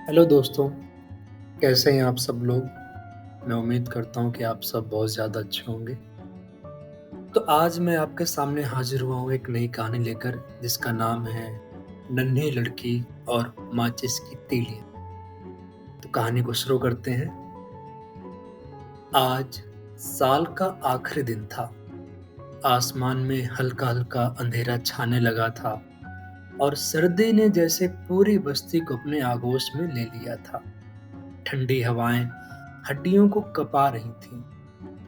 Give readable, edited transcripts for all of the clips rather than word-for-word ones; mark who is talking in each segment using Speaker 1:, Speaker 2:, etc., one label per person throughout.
Speaker 1: Hello दोस्तों, कैसे हैं आप सब लोग? मैं उम्मीद करता हूँ कि आप सब बहुत ज़्यादा अच्छे होंगे। तो आज मैं आपके सामने हाज़िर हुआ हूँ एक नई कहानी लेकर जिसका नाम है नन्ही लड़की और माचिस की तीलियाँ। तो कहानी को शुरू करते हैं। आज साल का आखिरी दिन था। आसमान में हल्का-हल्का अंधेरा छाने लगा था और सर्दी ने जैसे पूरी बस्ती को अपने आगोश में ले लिया था। ठंडी हवाएं हड्डियों को कँपा रही थीं।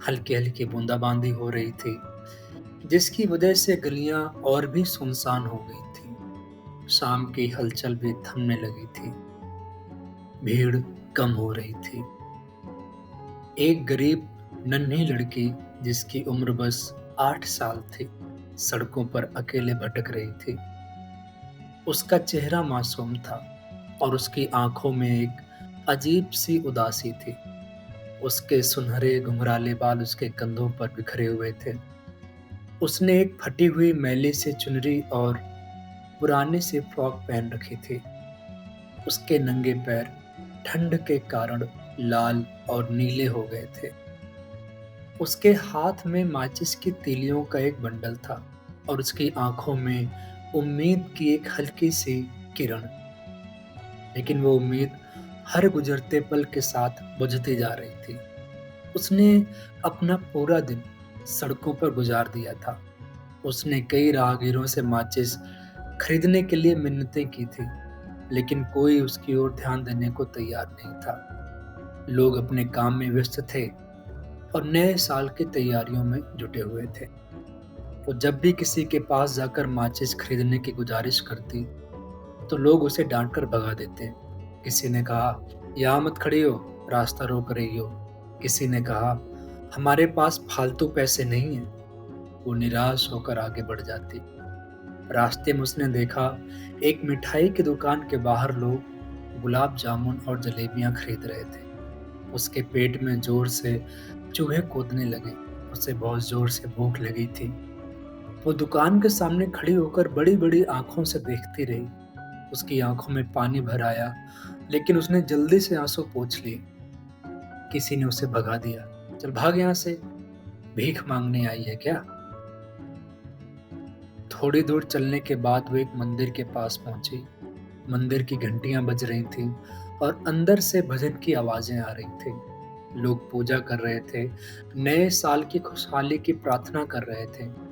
Speaker 1: हल्की-हल्की बूंदाबांदी हो रही थी, जिसकी वजह से गलियां और भी सुनसान हो गई थीं। शाम की हलचल भी थमने लगी थी। भीड़ कम हो रही थी। एक गरीब नन्ही लड़की जिसकी उम्र बस 8 साल थी, सड़कों पर अकेले भटक रही थी। उसका चेहरा मासूम था और उसकी आंखों में एक अजीब सी उदासी थी। उसके सुनहरे घुंघराले बाल उसके कंधों पर बिखरे हुए थे। उसने एक फटी हुई मैली सी चुनरी और पुरानी सी फ्रॉक पहन रखी थी। उसके नंगे पैर ठंड के कारण लाल और नीले हो गए थे। उसके हाथ में माचिस की तीलियों का एक बंडल था और उसकी आंखों में उम्मीद की एक हल्की सी किरण। लेकिन वो उम्मीद हर गुजरते पल के साथ बुझती जा रही थी। उसने अपना पूरा दिन सड़कों पर गुजार दिया था। उसने कई राहगीरों से माचिस खरीदने के लिए मिन्नतें की थी, लेकिन कोई उसकी ओर ध्यान देने को तैयार नहीं था। लोग अपने काम में व्यस्त थे और नए साल की तैयारियों में जुटे हुए थे। वो जब भी किसी के पास जाकर माचिस खरीदने की गुजारिश करती, तो लोग उसे डांट कर भगा देते। किसी ने कहा, यहाँ मत खड़ी हो, रास्ता रोक रही हो। किसी ने कहा, हमारे पास फालतू पैसे नहीं हैं। वो निराश होकर आगे बढ़ जाती। रास्ते में उसने देखा, एक मिठाई की दुकान के बाहर लोग गुलाब जामुन और जलेबियां खरीद रहे थे। उसके पेट में जोर से चूहे कूदने लगे। उसे बहुत जोर से भूख लगी थी। वो दुकान के सामने खड़ी होकर बड़ी-बड़ी आंखों से देखती रही। उसकी आंखों में पानी भर आया, लेकिन उसने जल्दी से आंसू पोंछ लिए। किसी ने उसे भगा दिया। चल भाग यहाँ से, भीख मांगने आई है क्या? थोड़ी दूर चलने के बाद वो एक मंदिर के पास पहुंची। मंदिर की घंटियां बज रही थीं और अंदर से भजन की आवाजें आ रही थीं। लोग पूजा कर रहे थे, नए साल की खुशहाली की प्रार्थना कर रहे थे।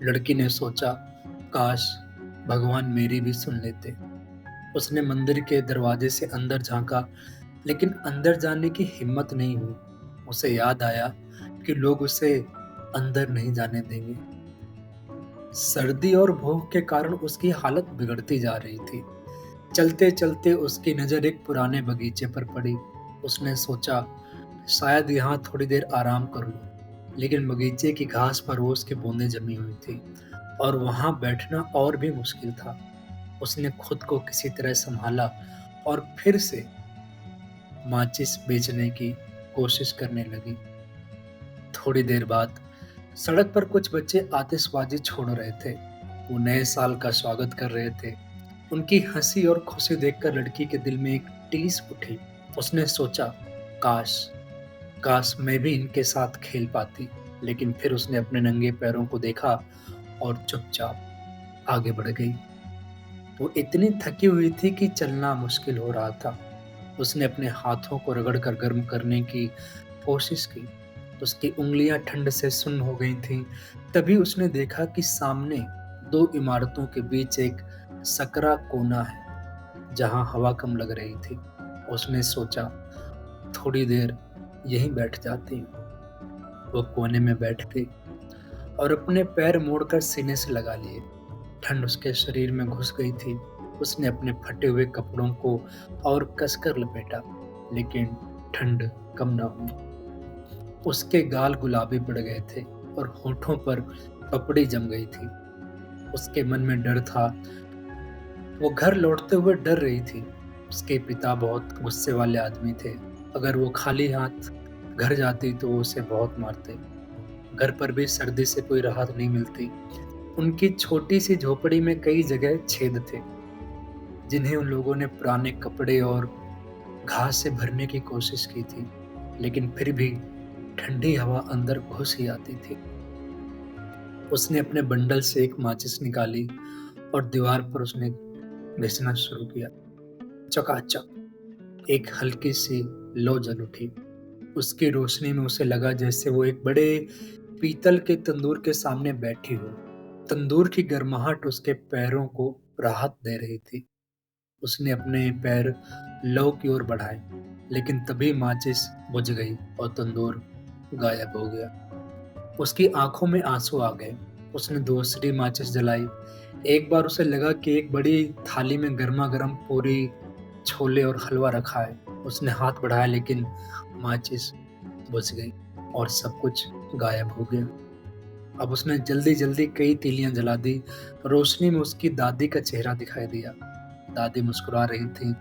Speaker 1: लड़की ने सोचा, काश भगवान मेरी भी सुन लेते। उसने मंदिर के दरवाजे से अंदर झांका, लेकिन अंदर जाने की हिम्मत नहीं हुई। उसे याद आया कि लोग उसे अंदर नहीं जाने देंगे। सर्दी और भूख के कारण उसकी हालत बिगड़ती जा रही थी। चलते-चलते उसकी नज़र एक पुराने बगीचे पर पड़ी। उसने सोचा, शायद यहाँ थोड़ी देर आराम कर लूँ। लेकिन बगीचे की घास पर रोज़ की बूंदें जमी हुई थी और वहाँ बैठना और भी मुश्किल था। उसने खुद को किसी तरह सँभाला और फिर से माचिस बेचने की कोशिश करने लगी। थोड़ी देर बाद सड़क पर कुछ बच्चे आतिशबाजी छोड़ रहे थे। वो नए साल का स्वागत कर रहे थे। उनकी हंसी और खुशी देखकर लड़की के दिल में एक टीस उठी। उसने सोचा, काश काश मैं भी इनके साथ खेल पाती। लेकिन फिर उसने अपने नंगे पैरों को देखा और चुपचाप आगे बढ़ गई। वो इतनी थकी हुई थी कि चलना मुश्किल हो रहा था। उसने अपने हाथों को रगड़कर गर्म करने की कोशिश की। उसकी उंगलियां ठंड से सुन्न हो गई थीं। तभी उसने देखा कि सामने दो इमारतों के बीच एक सकरा कोना है, जहां हवा कम लग रही थी। उसने सोचा, थोड़ी देर यहीं बैठ जाती हूँ। वो कोने में बैठ गई और अपने पैर मोड़कर सीने से लगा लिए। ठंड उसके शरीर में घुस गई थी। उसने अपने फटे हुए कपड़ों को और कसकर लपेटा, लेकिन ठंड कम न हुई। उसके गाल गुलाबी पड़ गए थे और होठों पर पपड़ी जम गई थी। उसके मन में डर था। वो घर लौटते हुए डर रही थी। उसके पिता बहुत गुस्से वाले आदमी थे। अगर वो खाली हाथ घर जाती तो वो उसे बहुत मारते। घर पर भी सर्दी से कोई राहत नहीं मिलती। उनकी छोटी सी झोपड़ी में कई जगह छेद थे। जिन्हें उन लोगों ने पुराने कपड़े और घास से भरने की कोशिश की थी, लेकिन फिर भी ठंडी हवा अंदर घुस ही आती थी। उसने अपने बंडल से एक माचिस निकाली और दीवार पर उसने घिसना शुरू किया। चकाचक एक हल्की सी लौ जल उठी। उसकी रोशनी में उसे लगा जैसे वो एक बड़े पीतल के तंदूर के सामने बैठी हो। तंदूर की गर्माहट उसके पैरों को राहत दे रही थी। उसने अपने पैर लौ की ओर बढ़ाए, लेकिन तभी माचिस बुझ गई और तंदूर गायब हो गया। उसकी आंखों में आंसू आ गए। उसने दूसरी माचिस जलाई। एक बार उसे लगा कि एक बड़ी थाली में गर्मा-गर्म पूरी, छोले और हलवा रखा है। उसने हाथ बढ़ाया, लेकिन माचिस बुझ गई और सब कुछ गायब हो गया। अब उसने जल्दी-जल्दी कई तीलियां जला दी। रोशनी में उसकी दादी का चेहरा दिखाई दिया। दादी मुस्कुरा रही थी।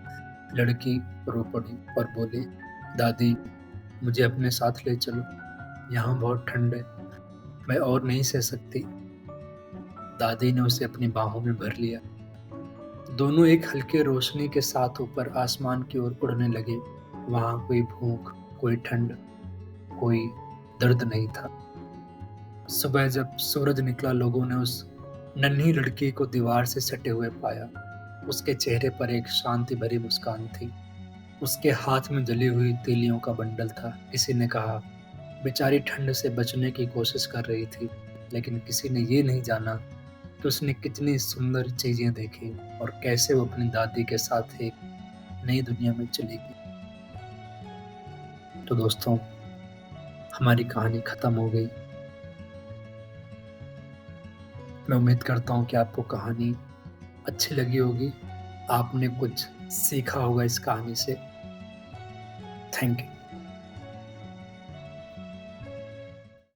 Speaker 1: लड़की रो पड़ी और बोली, दादी, मुझे अपने साथ ले चलो। यहाँ बहुत ठंड है, मैं और नहीं सह सकती। दादी ने उसे अपनी बाहों में भर लिया। दोनों एक हल्के रोशनी के साथ ऊपर आसमान की ओर उड़ने लगे। वहां कोई भूख, कोई ठंड, कोई दर्द नहीं था। सुबह जब सूरज निकला, लोगों ने उस नन्ही लड़की को दीवार से सटे हुए पाया। उसके चेहरे पर एक शांति भरी मुस्कान थी। उसके हाथ में जली हुई तीलियों का बंडल था। किसी ने कहा, बेचारी ठंड से बचने की कोशिश कर रही थी, लेकिन किसी ने ये नहीं जाना कि उसने कितनी सुंदर चीजें देखी और कैसे वो अपनी दादी के साथ एक नई दुनिया में चली गई। तो दोस्तों, हमारी कहानी खत्म हो गई। मैं उम्मीद करता हूँ कि आपको कहानी अच्छी लगी होगी। आपने कुछ सीखा होगा इस कहानी से। Thank you.